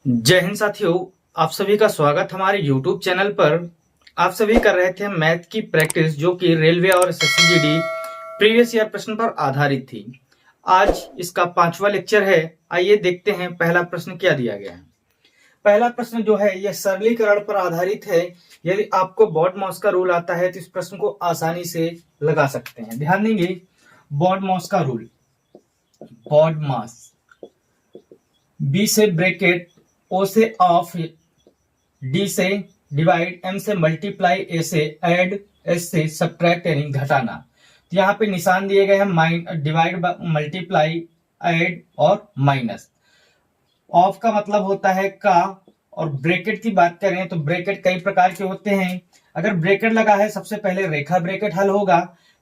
जय हिंद साथियों, आप सभी का स्वागत हमारे YouTube चैनल पर। आप सभी कर रहे थे मैथ की प्रैक्टिस जो कि रेलवे और एसएससी प्रीवियस ईयर प्रश्न पर आधारित थी। आज इसका 5वां लेक्चर है। आइए देखते हैं पहला प्रश्न क्या दिया गया है। पहला प्रश्न जो है यह सरलीकरण पर आधारित है। यदि आपको बॉड-मॉस का रूल आता है तो इस प्रश्न को आसानी से लगा सकते हैं। ध्यान देंगे, बॉड-मॉस का रूल, बॉड-मॉस, बी से ब्रैकेट, ओ से ऑफ, डी से डिवाइड, एम से मल्टीप्लाई, ए से ऐड, एस से सब्ट्रैक्ट यानी घटाना। तो यहाँ पे निशान दिए गए हैं डिवाइड, मल्टीप्लाई, ऐड और माइनस। ऑफ का मतलब होता है का, और ब्रैकेट की बात करें तो ब्रैकेट कई प्रकार के होते हैं। अगर ब्रैकेट लगा है सबसे पहले रेखा ब्रैकेट हल होगा,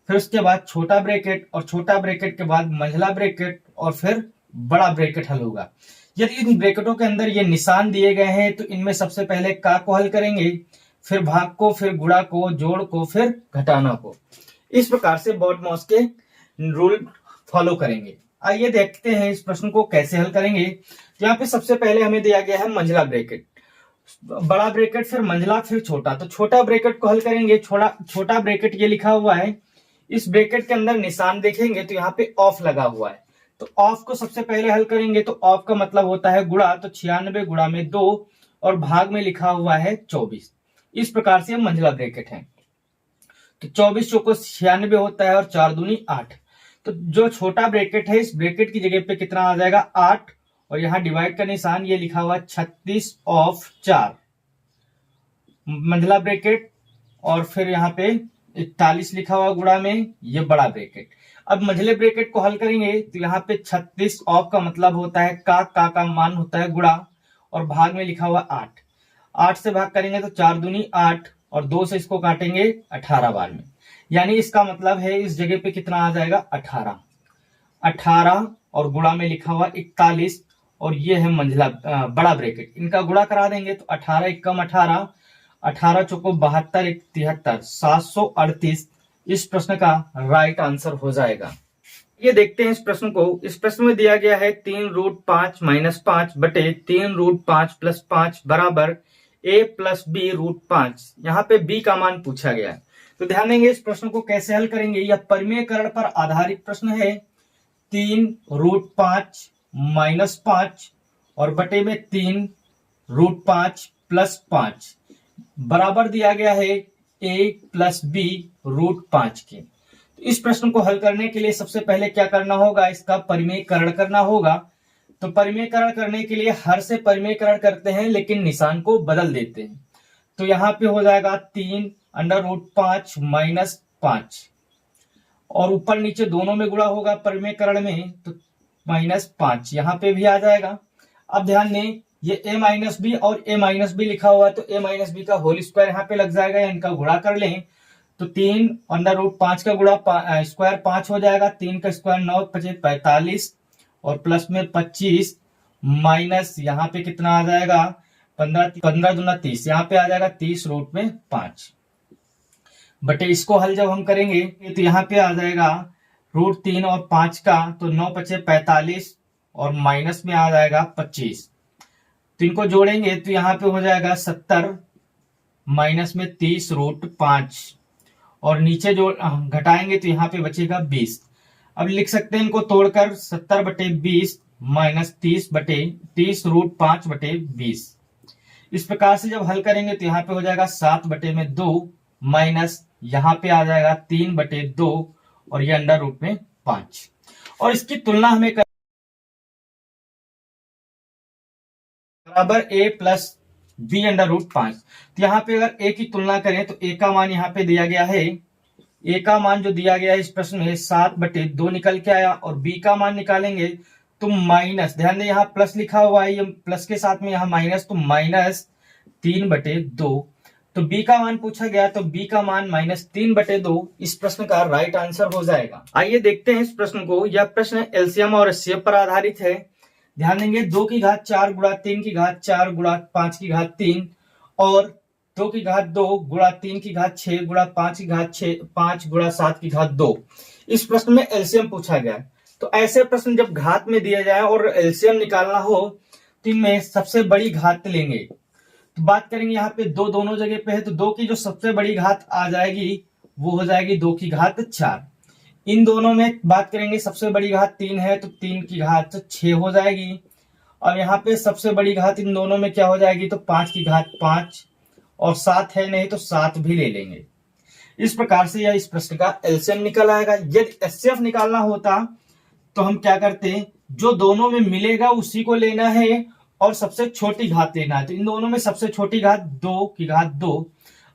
फिर उसके बाद छोटा ब्रैकेट, और छोटा ब्रैकेट के बाद मंझला ब्रैकेट, और फिर बड़ा ब्रैकेट हल होगा। यदि इन ब्रैकेटों के अंदर ये निशान दिए गए हैं तो इनमें सबसे पहले का को हल करेंगे, फिर भाग को, फिर गुणा को, जोड़ को, फिर घटाना को। इस प्रकार से बॉड-मॉस के रूल फॉलो करेंगे। आइए देखते हैं इस प्रश्न को कैसे हल करेंगे। यहाँ पे सबसे पहले हमें दिया गया है मंझला ब्रैकेट, बड़ा ब्रैकेट, फिर मंझला, फिर छोटा। तो छोटा ब्रैकेट को हल करेंगे। छोटा ब्रैकेट ये लिखा हुआ है। इस ब्रैकेट के अंदर निशान देखेंगे तो यहाँ पे ऑफ लगा हुआ है, तो ऑफ को सबसे पहले हल करेंगे। तो ऑफ का मतलब होता है गुणा, तो 96 गुणा में 2, और भाग में लिखा हुआ है 24। इस प्रकार से मंझला ब्रैकेट है। तो 24 चौको 96 होता है, और 4 दूनी 8। तो जो छोटा ब्रैकेट है इस ब्रैकेट की जगह पे कितना आ जाएगा 8, और यहाँ डिवाइड का निशान ये लिखा हुआ 36 ऑफ 4 मंझला ब्रैकेट, और फिर यहाँ पे 41 लिखा हुआ गुणा में ये बड़ा ब्रैकेट। अब मंझले ब्रैकेट को हल करेंगे तो यहाँ पे 36 ऑफ का मतलब होता है का मान होता है गुणा, और भाग में लिखा हुआ 8। 8 से भाग करेंगे तो 4 दूनी 8, और 2 से इसको काटेंगे 18 बार में, यानी इसका मतलब है इस जगह पे कितना आ जाएगा 18 और गुणा में लिखा हुआ 41, और ये है मंझला बड़ा ब्रैकेट। इनका गुणा करा देंगे तो 18 एकम 18, 18 चौको 72, 1 73, 738 इस प्रश्न का राइट आंसर हो जाएगा। ये देखते हैं इस प्रश्न को। इस प्रश्न में दिया गया है 3√5 - 5 बटे 3√5 + 5 बराबर a + b √5। यहाँ पे b का मान पूछा गया है। तो ध्यान देंगे इस प्रश्न को कैसे हल करेंगे। यह परिमेयकरण पर आधारित प्रश्न है। 3√5 - 5 और बटे में 3√5 + 5 बराबर दिया गया है a + b √5 के। तो इस प्रश्न को हल करने के लिए सबसे पहले क्या करना होगा, इसका परिमेयकरण करना होगा। तो परिमेयकरण करने के लिए हर से परिमेयकरण करते हैं, लेकिन निशान को बदल देते हैं। तो यहाँ पे हो जाएगा 3√5 - 5, और ऊपर नीचे दोनों में गुणा होगा परिमेयकरण में, तो -5 यहाँ पे भी आ जाएगा। अब ध्यान दें, ये a - b और a - b लिखा हुआ है, तो a - b का होल स्क्वायर यहाँ पे लग जाएगा, या इनका गुणा कर लें तो 3√5 का गुणा स्क्वायर 5 हो जाएगा, 3 का स्क्वायर 9, 5 45, और प्लस में 25 माइनस यहाँ पे कितना आ जाएगा 15 दूना 30, यहाँ पे आ जाएगा 30√5 बटे। इसको हल जब हम करेंगे तो यहाँ पे आ जाएगा √3 और 5 का, तो 9 × 5 = 45, और माइनस में आ जाएगा 25। तो इनको जोड़ेंगे तो यहाँ पे हो जाएगा 70 माइनस में 30√5, और नीचे जो घटाएंगे तो यहाँ पे बचेगा 20। अब लिख सकते हैं इनको तोड़कर 70 बटे 20 माइनस 30√5 बटे 20। इस प्रकार से जब हल करेंगे तो यहाँ पे हो जाएगा 7 बटे में 2 माइनस यहाँ पे आ जाएगा 3 बटे 2, और ये √5। और इसकी तुलना हमें बराबर a + b √5। तो यहाँ पे अगर a की तुलना करें तो a का मान यहाँ पे दिया गया है। a का मान जो दिया गया है इस प्रश्न में 7 बटे 2 निकल के आया, और b का मान निकालेंगे तो माइनस, ध्यान दें यहाँ प्लस लिखा हुआ है, ये प्लस के साथ में यहाँ माइनस, तो -3 बटे 2। तो b का मान पूछा गया, तो b का मान -3 बटे 2 इस प्रश्न का राइट आंसर हो जाएगा। आइए देखते हैं इस प्रश्न को। यह प्रश्न एलसीएम और एचसीएफ पर आधारित है। ध्यान देंगे 2 की घात 4 गुणा 3 की घात 4 गुणा 5 की घात 3, और 2 की घात 2 गुणा 3 की घात 6 गुणा 5 की घात 6, 5 गुणा 7 की घात 2। इस प्रश्न में एलसीएम पूछा गया है। तो ऐसे प्रश्न जब घात में दिया जाए और एलसीएम निकालना हो तीन में सबसे बड़ी घात लेंगे तो बात करेंगे यहाँ पे दो दोनों जगह पे है, तो 2 की जो सबसे बड़ी घात आ जाएगी वो हो जाएगी 2 की घात 4। इन दोनों में बात करेंगे सबसे बड़ी घात 3 है तो 3 की घात 6 हो जाएगी। और यहाँ पे सबसे बड़ी घात इन दोनों में क्या हो जाएगी, तो 5 की घात 5 और 7 है नहीं तो 7 भी ले लेंगे। इस प्रकार से यह इस प्रश्न का एलसीएम निकल आएगा। यदि एचसीएफ निकालना होता तो हम क्या करते, जो दोनों में मिलेगा उसी को लेना है और सबसे छोटी घात लेना है। तो इन दोनों में सबसे छोटी घात 2 की घात 2,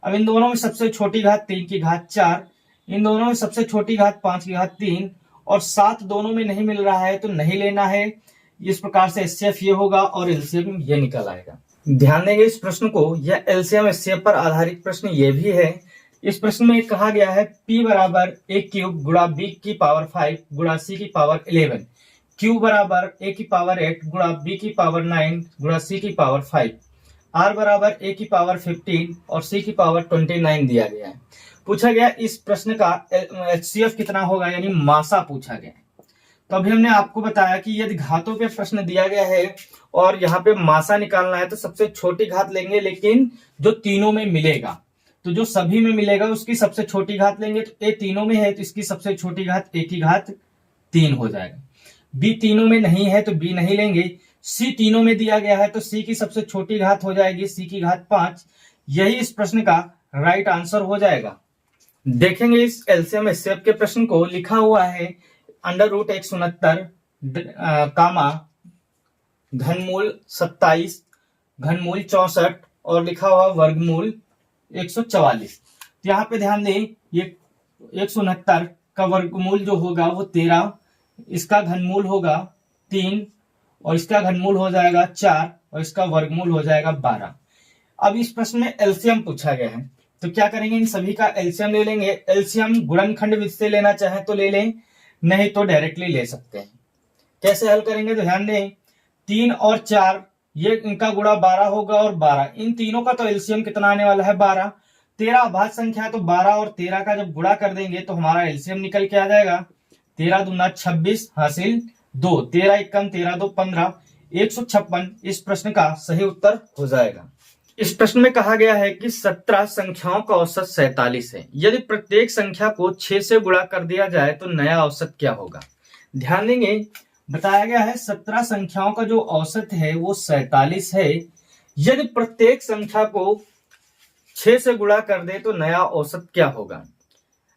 अब इन दोनों में सबसे छोटी घात 3 की घात 4, इन दोनों में सबसे छोटी घात 5 की घात 3 और 7 दोनों में नहीं मिल रहा है तो नहीं लेना है। इस प्रकार से एचसीएफ ये होगा और एलसीएम ये निकल आएगा। ध्यान देंगे इस प्रश्न को, यह एलसीएम एचसीएफ पर आधारित प्रश्न ये भी है। इस प्रश्न में कहा गया है P बराबर a क्यूब गुणा B की पावर 5 गुणा C की पावर 11, Q बराबर a की पावर 8 गुणा B की पावर 9 गुणा C की पावर 5, R बराबर a की पावर 15 और C की पावर 29 दिया गया है। पूछा गया इस प्रश्न का एचसीएफ कितना होगा, यानी मासा पूछा गया है। तो अभी हमने आपको बताया कि यदि घातों पे प्रश्न दिया गया है और यहाँ पे मासा निकालना है तो सबसे छोटी घात लेंगे, लेकिन जो तीनों में मिलेगा, तो जो सभी में मिलेगा उसकी सबसे छोटी घात लेंगे। तो ए तीनों में है तो इसकी सबसे छोटी घात ए की घात 3 हो जाएगा। बी तीनों में नहीं है तो बी नहीं लेंगे। सी तीनों में दिया गया है तो सी की सबसे छोटी घात हो जाएगी सी की घात 5। यही इस प्रश्न का राइट आंसर हो जाएगा। देखेंगे इस एलसीएम एचसीएफ के प्रश्न को, लिखा हुआ है √169 कामा घनमूल 27 घनमूल 64 और लिखा हुआ वर्गमूल 144। तो यहाँ पे ध्यान दें, ये 169 का वर्गमूल जो होगा वो 13, इसका घनमूल होगा 3 और इसका घनमूल हो जाएगा 4 और इसका वर्गमूल हो जाएगा 12। अब इस प्रश्न में एलसीएम पूछा गया है तो क्या करेंगे, इन सभी का एलसीएम ले लेंगे। एलसीएम गुणनखंड विधि से लेना चाहे तो ले लें, नहीं तो डायरेक्टली ले सकते हैं। कैसे हल करेंगे तो ध्यान दें, 3 और 4 ये इनका गुणा 12 होगा और 12, इन तीनों का तो एलसीएम कितना आने वाला है 12। 13 अभाज्य संख्या है तो 12 और 13 का जब गुणा कर देंगे तो हमारा एलसीएम निकल के आ जाएगा 13 दूना 26 हासिल 2, 13 एकम 13 2 15, 156 इस प्रश्न का सही उत्तर हो जाएगा। इस प्रश्न में कहा गया है कि 17 संख्याओं का औसत 47 है। यदि प्रत्येक संख्या को 6 से गुणा कर दिया जाए तो नया औसत क्या होगा। ध्यान देंगे, बताया गया है 17 संख्याओं का जो औसत है वो 47 है। यदि प्रत्येक संख्या को 6 से गुणा कर दे तो नया औसत क्या होगा।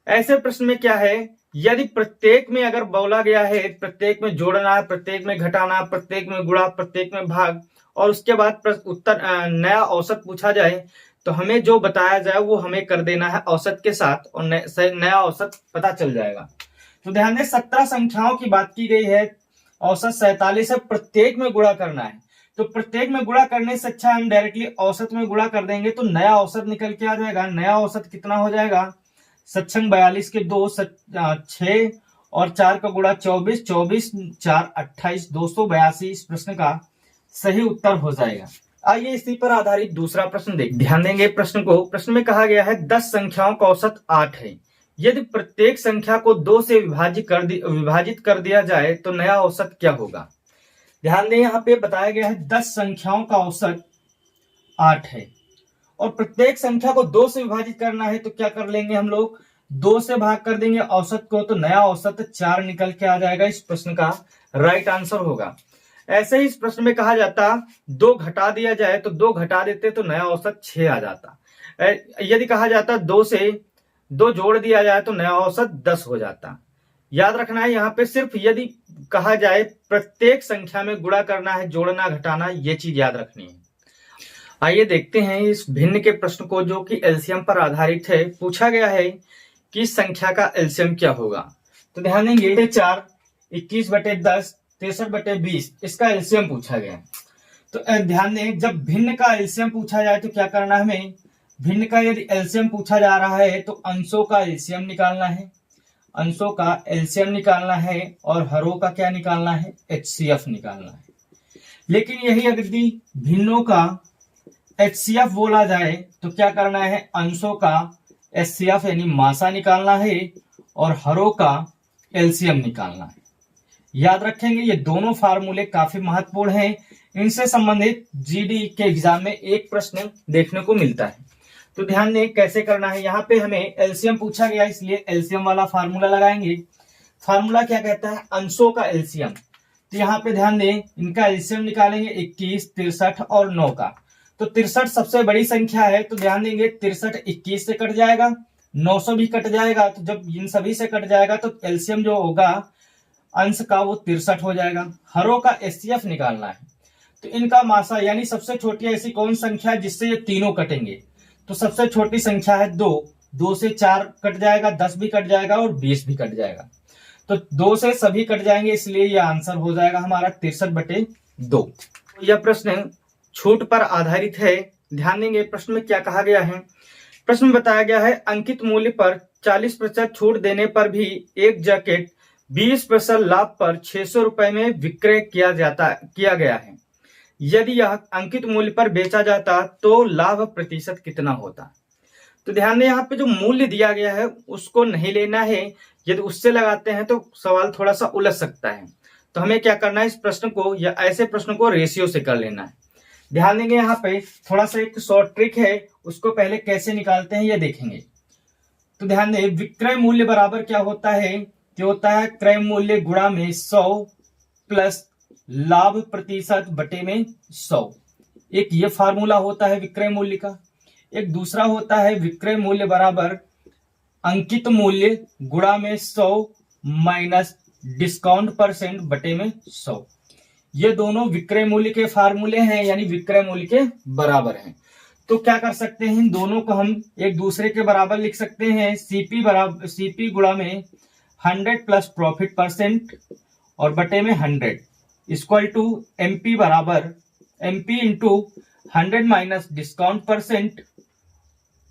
ऐसे प्रश्न में क्या है, यदि प्रत्येक में अगर बोला गया है प्रत्येक में जोड़ना, प्रत्येक में घटाना, प्रत्येक में गुणा, प्रत्येक में भाग और उसके बाद उत्तर नया औसत पूछा जाए तो हमें जो बताया जाए वो हमें कर देना है औसत के साथ और नया औसत पता चल जाएगा। तो ध्यान दें 17 संख्याओं की बात की गई है, औसत 47 है, प्रत्येक में गुणा करना है। तो प्रत्येक में गुणा करने से अच्छा हम डायरेक्टली औसत में गुणा कर देंगे तो नया औसत निकल के आ जाएगा। नया औसत कितना हो जाएगा, 42 के 2 6 और 4 का गुणा 24, 24 4 28, 282 इस प्रश्न का सही उत्तर हो जाएगा। आइए इसी पर आधारित दूसरा प्रश्न देख ध्यान देंगे प्रश्न को। प्रश्न में कहा गया है 10 संख्याओं का औसत 8 है। यदि प्रत्येक संख्या को 2 से विभाजित कर दिया जाए तो नया औसत क्या होगा। ध्यान दें, यहाँ पे बताया गया है 10 संख्याओं का औसत 8 है और प्रत्येक संख्या को 2 से विभाजित करना है तो क्या कर लेंगे हम लोग, 2 से भाग कर देंगे औसत को तो नया औसत 4 निकल के आ जाएगा। इस प्रश्न का राइट आंसर होगा। ऐसे ही इस प्रश्न में कहा जाता 2 घटा दिया जाए तो 2 घटा देते तो नया औसत 6 आ जाता। यदि कहा जाता 2 से 2 जोड़ दिया जाए तो नया औसत 10 हो जाता। याद रखना है यहाँ पे सिर्फ यदि कहा जाए प्रत्येक संख्या में गुणा करना है, जोड़ना घटाना, ये चीज याद रखनी है। आइए देखते हैं इस भिन्न के प्रश्न को जो कि एलसीएम पर आधारित है। पूछा गया है कि संख्या का एलसीएम क्या होगा। तो ध्यान देंगे 4 21/10 63/20 इसका एलसीएम पूछा गया है। तो ध्यान दें, जब भिन्न का एलसीएम पूछा जाए तो क्या करना है हमें, भिन्न का यदि एलसीएम पूछा जा रहा है तो अंशों का एलसीएम निकालना है, अंशों का एलसीएम निकालना है और हरों का क्या निकालना है, एचसीएफ निकालना है। लेकिन यही यदि भिन्नों का एचसीएफ बोला जाए तो क्या करना है, अंशों का एचसीएफ यानी मासा निकालना है और हरों का एलसीएम निकालना है। याद रखेंगे ये दोनों फार्मूले काफी महत्वपूर्ण हैं। इनसे संबंधित जीडी के एग्जाम में एक प्रश्न देखने को मिलता है। तो ध्यान दें कैसे करना है। यहाँ पे हमें एलसीएम पूछा गया, इसलिए एलसीएम वाला फार्मूला लगाएंगे। फार्मूला क्या कहता है, अंशों का एलसीएम। तो यहाँ पे ध्यान दें, इनका एलसीएम निकालेंगे 21, 63 और 9 का। तो 63 सबसे बड़ी संख्या है, तो ध्यान देंगे 63 21 से कट जाएगा, 900 भी कट जाएगा। तो जब इन सभी से कट जाएगा तो एलसीएम जो होगा अंश का वो 63 हो जाएगा। हरों का एचसीएफ निकालना है। तो इनका मासा यानी सबसे छोटी ऐसी कौन संख्या है जिससे ये तीनों कटेंगे। तो सबसे छोटी संख्या है 2, 2 से 4 कट जाएगा, 10 भी कट जाएगा और 20 भी कट जाएगा। तो 2 से सभी कट जाएंगे, इसलिए यह आंसर हो जाएगा हमारा 63/2। यह प्रश्न छूट पर आधारित है। ध्यान देंगे प्रश्न में क्या कहा गया है। प्रश्न में बताया गया है अंकित मूल्य पर 40% छूट देने पर भी एक जैकेट 20% लाभ पर 600 रुपए में विक्रय किया गया है। यदि यह अंकित मूल्य पर बेचा जाता तो लाभ प्रतिशत कितना होता। तो ध्यान दें यहाँ पे जो मूल्य दिया गया है उसको नहीं लेना है। यदि उससे लगाते हैं तो सवाल थोड़ा सा उलझ सकता है। तो हमें क्या करना है, इस प्रश्न को या ऐसे प्रश्न को रेशियो से कर लेना है। ध्यान देंगे यहाँ पे थोड़ा सा एक शॉर्ट ट्रिक है, उसको पहले कैसे निकालते हैं ये देखेंगे। तो ध्यान दें विक्रय मूल्य बराबर क्या होता है, क्या होता है क्रय मूल्य गुणा में 100 प्लस लाभ प्रतिशत बटे में 100। एक ये फार्मूला होता है विक्रय मूल्य का। एक दूसरा होता है विक्रय मूल्य बराबर अंकित मूल्य गुणा में 100 माइनस डिस्काउंट परसेंट बटे में 100। ये दोनों विक्रय मूल्य के फार्मूले हैं, यानी विक्रय मूल्य के बराबर हैं। तो क्या कर सकते हैं, इन दोनों को हम एक दूसरे के बराबर लिख सकते हैं। सीपी गुणा में 100 प्लस प्रॉफिट परसेंट और बटे में 100 इक्वल टू एमपी बराबर MP into 100 minus discount percent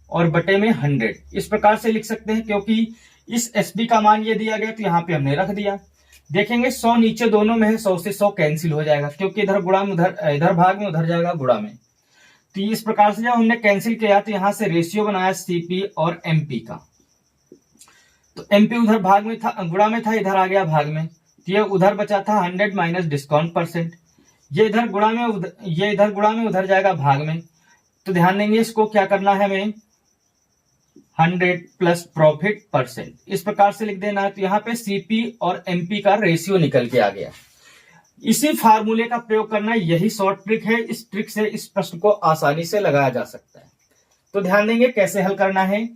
और बटे में 100। इस प्रकार से लिख सकते हैं, क्योंकि इस एसबी का मान ये दिया गया तो यहाँ पे हमने रख दिया। देखेंगे 100 नीचे दोनों में है, 100 से 100 कैंसिल हो जाएगा, क्योंकि इधर गुणा में इधर भाग में उधर जाएगा गुणा में। तो इस प्रकार से जब हमने कैंसिल किया तो यहाँ से रेशियो बनाया सीपी और एमपी का। तो एमपी उधर भाग में था, गुणा में था, इधर आ गया भाग में। तो ये उधर बचा था 100 माइनस डिस्काउंट परसेंट। ये इधर गुणा में उधर जाएगा भाग में। तो ध्यान देंगे इसको क्या करना है हमें, 100 प्लस प्रॉफिट परसेंट इस प्रकार से लिख देना है। तो यहाँ पे सीपी और एमपी का रेशियो निकल के आ गया। इसी फार्मूले का प्रयोग करना, यही शॉर्ट ट्रिक है। इस ट्रिक से इस प्रश्न को आसानी से लगाया जा सकता है। तो ध्यान देंगे कैसे हल करना है।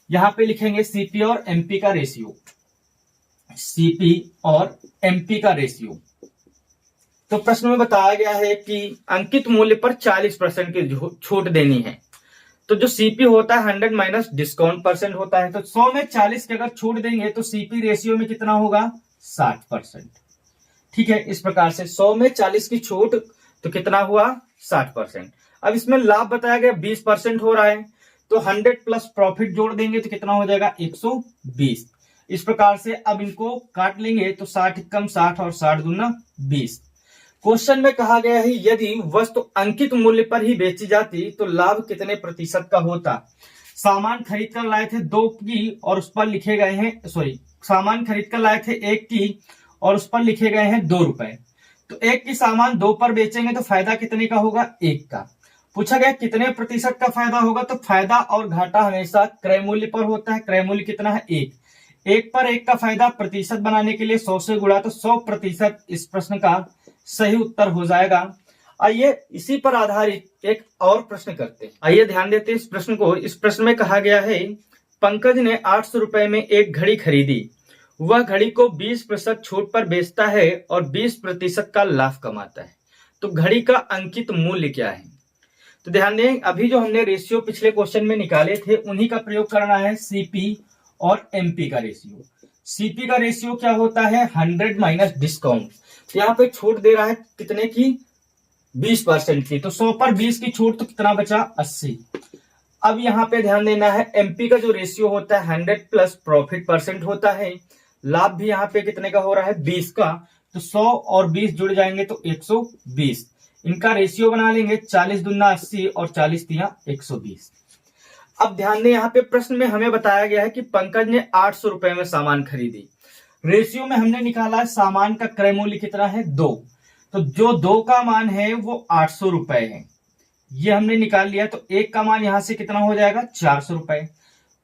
यहाँ पे लिखेंगे सीपी और एमपी का रेशियो, सीपी और एमपी का रेशियो। तो प्रश्न में बताया गया है कि अंकित मूल्य पर 40% की छूट देनी है। तो जो सीपी होता है 100 माइनस डिस्काउंट परसेंट होता है। तो 100 में 40 की अगर छूट देंगे तो सीपी रेशियो में कितना होगा, 60%। ठीक है, इस प्रकार से 100 में 40 की छूट तो कितना हुआ, 60%। अब इसमें लाभ बताया गया 20% हो रहा है, तो 100 प्लस प्रॉफिट जोड़ देंगे तो कितना हो जाएगा, 120। इस प्रकार से अब इनको काट लेंगे तो 60 कम 60 और 60 दूना 20। क्वेश्चन में कहा गया है यदि वस्तु अंकित मूल्य पर ही बेची जाती तो लाभ कितने प्रतिशत का होता। सामान खरीद कर लाए थे 2 की और उस पर लिखे गए हैं, सामान खरीद कर लाए थे 1 की और उस पर लिखे गए हैं 2 रुपए। तो 1 की सामान 2 पर बेचेंगे तो फायदा कितने का होगा, 1 का। पूछा गया कितने प्रतिशत का फायदा होगा, तो फायदा और घाटा हमेशा क्रय मूल्य पर होता है। क्रय मूल्य कितना है, 1 पर 1 का फायदा प्रतिशत बनाने के लिए 100 से गुणा, तो 100% इस प्रश्न का सही उत्तर हो जाएगा। आइए इसी पर आधारित एक और प्रश्न करते हैं। आइए ध्यान देते हैं इस प्रश्न को। इस प्रश्न में कहा गया है पंकज ने 800 रुपए में एक घड़ी खरीदी। वह घड़ी को 20% छूट पर बेचता है और 20% का लाभ कमाता है। तो घड़ी का अंकित मूल्य क्या है। तो ध्यान दें अभी जो हमने रेशियो पिछले क्वेश्चन में निकाले थे उन्हीं का प्रयोग करना है, सीपी और एमपी का रेशियो। सीपी का रेशियो क्या होता है, 100 माइनस डिस्काउंट। यहाँ पे छूट दे रहा है कितने की, 20% की। तो 100 पर 20 की छूट तो कितना बचा, 80। अब यहाँ पे ध्यान देना है एमपी का जो रेशियो होता है 100 प्लस प्रॉफिट परसेंट होता है। लाभ भी यहाँ पे कितने का हो रहा है, 20 का। तो 100 और 20 जुड़ जाएंगे तो 120। इनका रेशियो बना लेंगे, 40 दूना 80 और 40 तिया 120। अब ध्यान दें यहाँ पे प्रश्न में हमें बताया गया है कि पंकज ने 800 रुपए में सामान खरीदी। रेशियो में हमने निकाला है सामान का क्रय मूल्य कितना है, 2। तो जो 2 का मान है वो 800 रुपए है, ये हमने निकाल लिया। तो 1 का मान यहां से कितना हो जाएगा, 400 रुपए।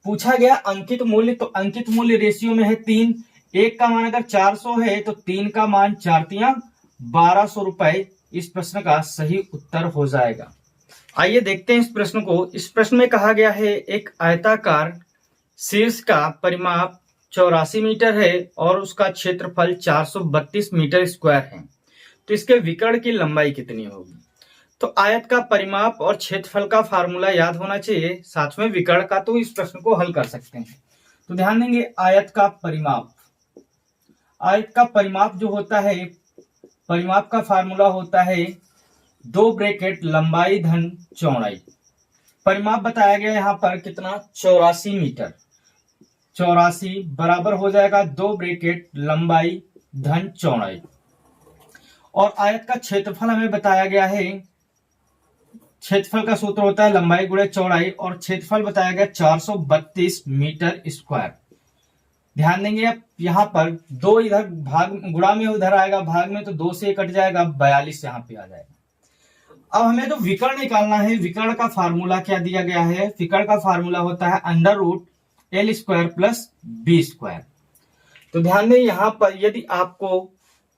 पूछा गया अंकित मूल्य, तो अंकित मूल्य रेशियो में है 3। 1 का मान अगर 400 है तो 3 का मान 4 तिया 1200 रुपए इस प्रश्न का सही उत्तर हो जाएगा। आइए देखते हैं इस प्रश्न को। इस प्रश्न में कहा गया है एक आयताकार शीर्ष का परिमाप 84 मीटर है और उसका क्षेत्रफल 432 मीटर स्क्वायर है, तो इसके विकर्ण की लंबाई कितनी होगी। तो आयत का परिमाप और क्षेत्रफल का फार्मूला याद होना चाहिए, साथ में विकर्ण का, तो इस प्रश्न को हल कर सकते हैं। तो ध्यान देंगे, आयत का परिमाप, आयत का परिमाप जो होता है, परिमाप का फार्मूला होता है 2 ब्रैकेट लंबाई धन चौड़ाई। परिमाप बताया गया यहाँ पर कितना, 84 मीटर। 84 बराबर हो जाएगा 2 ब्रैकेट लंबाई धन चौड़ाई। और आयत का क्षेत्रफल हमें बताया गया है, क्षेत्रफल का सूत्र होता है लंबाई गुणे चौड़ाई, और क्षेत्रफल बताया गया 432 मीटर स्क्वायर। ध्यान देंगे, अब यहाँ पर 2 इधर भाग गुणा में उधर आएगा भाग में, तो 2 से कट जाएगा, 42 यहाँ पे आ जाएगा। अब हमें जो विकर्ण निकालना है, विकर्ण का फार्मूला क्या दिया गया है, विकर्ण का फार्मूला होता है √L² + B²। तो ध्यान दें, यहाँ पर यदि आपको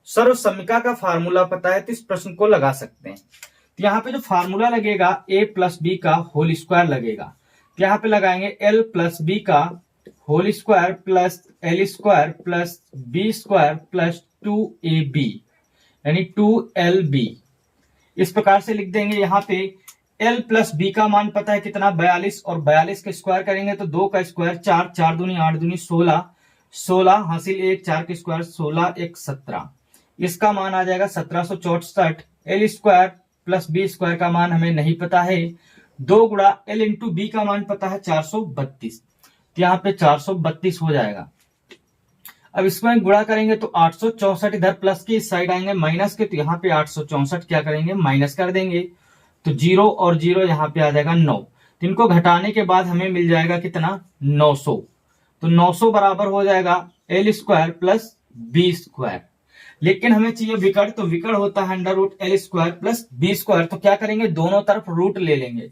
सर्वसम्मिका का फार्मूला पता है तो इस प्रश्न को लगा सकते हैं। तो यहाँ पे जो फार्मूला लगेगा a + b का होल स्क्वायर लगेगा, तो यहाँ पे लगाएंगे L + b का whole square plus L² plus B² plus 2ab यानी 2LB। इस प्रकार से लिख देंगे। यहाँ पे L + b का मान पता है कितना, 42, और 42 के स्क्वायर करेंगे तो 2 का स्क्वायर 4, 4 दूनी 8 दूनी 16, 16 हासिल 1, 4 के स्क्वायर 16, 1 17, इसका मान आ जाएगा 1764। L² + B² का मान हमें नहीं पता है, 2 गुणा L × B का मान पता है 432, तो यहाँ पे 432 हो जाएगा। अब इसमें गुणा करेंगे तो 864, इधर प्लस की इस साइड आएंगे माइनस के, तो यहाँ पे 864 क्या करेंगे, माइनस कर देंगे, तो 0 और 0 यहाँ पे आ जाएगा 9, तो इनको घटाने के बाद हमें मिल जाएगा कितना, 900। तो 900 बराबर हो जाएगा L² + B²। लेकिन हमें चाहिए विकर्ण, तो विकर्ण होता है √L² + B²। तो क्या करेंगे, दोनों तरफ रूट ले लेंगे।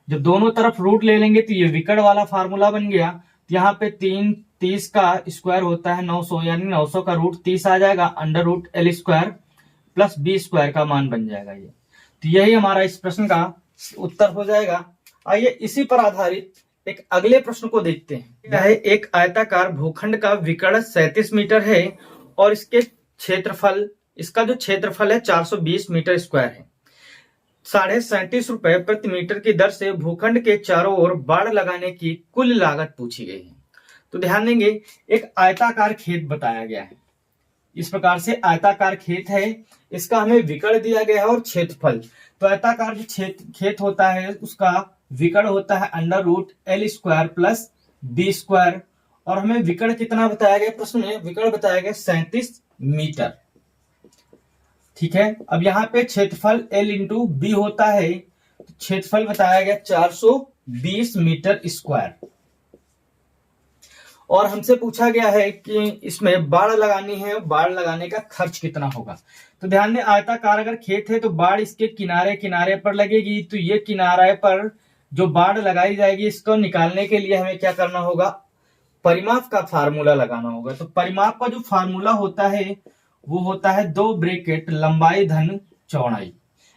जब दोनों तरफ रूट ले लेंगे तो ये विकर्ण वाला फार्मूला बन गया। तो यहाँ पे 30 का स्क्वायर होता है 900, यानी 900 का √30 आ जाएगा, √L² + B² का मान बन जाएगा ये। तो यही हमारा इस प्रश्न का उत्तर हो जाएगा। आइए इसी पर आधारित एक अगले प्रश्न को देखते हैं। यह है एक आयताकार भूखंड का विकर्ण 37 मीटर है और इसके क्षेत्रफल, इसका जो क्षेत्रफल है 420 मीटर स्क्वायर है। 37.5 रुपए प्रति मीटर की दर से भूखंड के चारों ओर बाड़ लगाने की कुल लागत पूछी गई है। तो ध्यान देंगे, एक आयताकार खेत बताया गया है, इस प्रकार से आयताकार खेत है, इसका हमें विकर्ण दिया गया है और क्षेत्रफल। तो आयताकार जो खेत होता है उसका विकर्ण होता है √L² + B², और हमें विकर्ण कितना बताया गया, प्रश्न में विकर्ण बताया गया 37 मीटर। ठीक है, अब यहाँ पे क्षेत्रफल L × B होता है, क्षेत्रफल बताया गया 420 मीटर स्क्वायर, और हमसे पूछा गया है कि इसमें बाड़ लगानी है, बाड़ लगाने का खर्च कितना होगा। तो ध्यान दें, आयताकार अगर खेत है तो बाड़ इसके किनारे किनारे पर लगेगी, तो ये किनारे पर जो बाड़ लगाई जाएगी इसको निकालने के लिए हमें क्या करना होगा, परिमाप का फार्मूला लगाना होगा। तो परिमाप का जो फार्मूला होता है वो होता है 2 ब्रैकेट लंबाई धन चौड़ाई।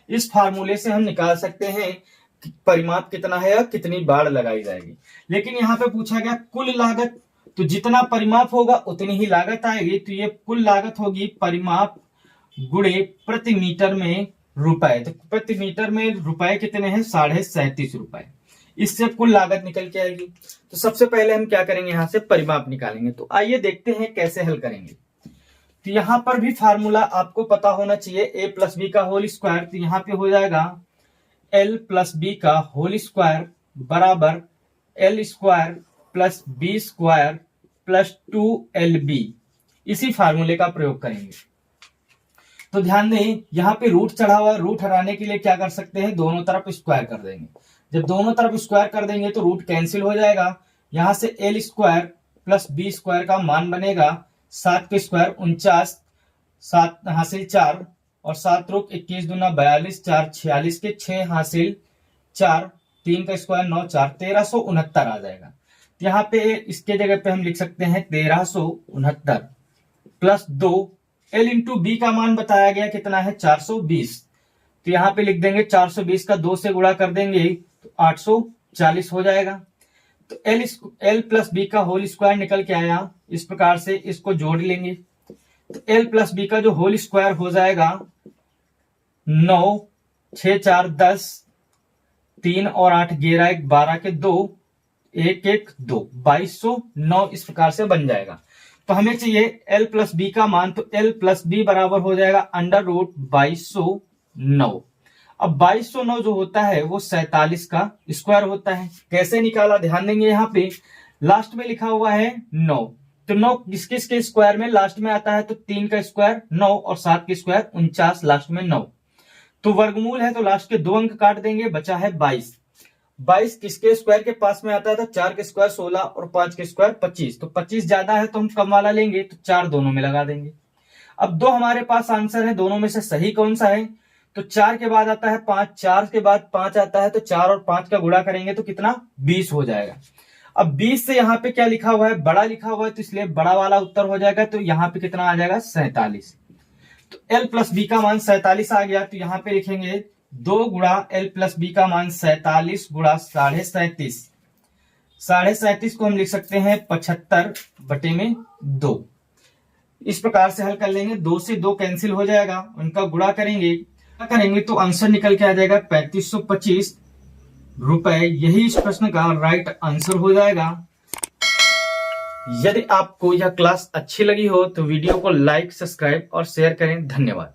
इस फार्मूले से हम निकाल सकते हैं कि परिमाप कितना है और कितनी बाड़ लगाई जाएगी। लेकिन यहाँ पे पूछा गया कुल लागत, तो जितना परिमाप होगा उतनी ही लागत आएगी। तो ये कुल लागत होगी परिमाप गुणे प्रति मीटर में रुपए। तो प्रति मीटर में रुपए कितने हैं, 37.5 रुपए। इससे कुल लागत निकल के आएगी। तो सबसे पहले हम क्या करेंगे, यहाँ से परिमाप निकालेंगे। तो आइए देखते हैं कैसे हल करेंगे। तो यहाँ पर भी फार्मूला आपको पता होना चाहिए, a + b का होल स्क्वायर। तो यहाँ पे हो जाएगा L + b का होल स्क्वायर बराबर L² + B² + 2LB। इसी फार्मूले का प्रयोग करेंगे। तो ध्यान दें, यहाँ पे रूट चढ़ा हुआ, रूट हटाने के लिए क्या कर सकते हैं, दोनों तरफ स्क्वायर कर देंगे। जब दोनों तरफ स्क्वायर कर देंगे तो रूट कैंसिल हो जाएगा। यहाँ से L² + B² का मान बनेगा 7 के स्क्वायर 49, 7 हासिल 4, और 7 रुक 21 दूना 42, 4 46 के 6 हासिल 4, 3 का स्क्वायर 9, 4 1369 आ जाएगा। यहाँ पे इसके जगह पे हम लिख सकते हैं 1369 प्लस 2 एल इंटू बी का मान बताया गया कितना है 420, तो यहाँ पे लिख देंगे 420 का 2 से गुणा कर देंगे तो 840 हो जाएगा। तो एल प्लस बी का होल स्क्वायर निकल के आया, इस प्रकार से इसको जोड़ लेंगे तो एल प्लस बी का जो होल स्क्वायर हो जाएगा 9, 6 4 10, 3 और 8 11 1 12 के 2, 1 1 2 2209 इस प्रकार से बन जाएगा। तो हमें चाहिए एल प्लस बी का मान, तो एल प्लस बी बराबर हो जाएगा अंडर रूट 2209। अब 2209 जो होता है वो 47 का स्क्वायर होता है। कैसे निकाला ध्यान देंगे, यहाँ पे लास्ट में लिखा हुआ है 9, तो 9 किस किस के स्क्वायर में लास्ट में आता है, तो 3 का स्क्वायर 9 और 7 के स्क्वायर 49, लास्ट में 9, तो वर्गमूल है तो लास्ट के 2 अंक काट देंगे, बचा है 22। 22 किसके स्क्वायर के पास में आता है, तो 4 के स्क्वायर 16 और 5 के स्क्वायर 25, तो 25 ज्यादा है तो हम कम वाला लेंगे, तो 4 दोनों में लगा देंगे। अब 2 हमारे पास आंसर है, दोनों में से सही कौन सा है, तो 4 के बाद आता है 5, 4 के बाद 5 आता है, तो 4 और 5 का गुणा करेंगे तो कितना 20 हो जाएगा। अब 20 से यहाँ पे क्या लिखा हुआ है, बड़ा लिखा हुआ है, तो इसलिए बड़ा वाला उत्तर हो जाएगा, तो यहाँ पे कितना आ जाएगा 47। तो एल प्लस बी का मान 47 आ गया, तो यहाँ पे लिखेंगे 2 गुणा एल प्लस बी का मान 47 गुणा 37.5, 37.5 को हम लिख सकते हैं 75/2। इस प्रकार से हल कर लेंगे, 2 से 2 कैंसिल हो जाएगा, उनका गुणा करेंगे तो आंसर निकल के आ जाएगा 3525 रुपए। यही इस प्रश्न का राइट आंसर हो जाएगा। यदि आपको यह क्लास अच्छी लगी हो तो वीडियो को लाइक, सब्सक्राइब और शेयर करें। धन्यवाद।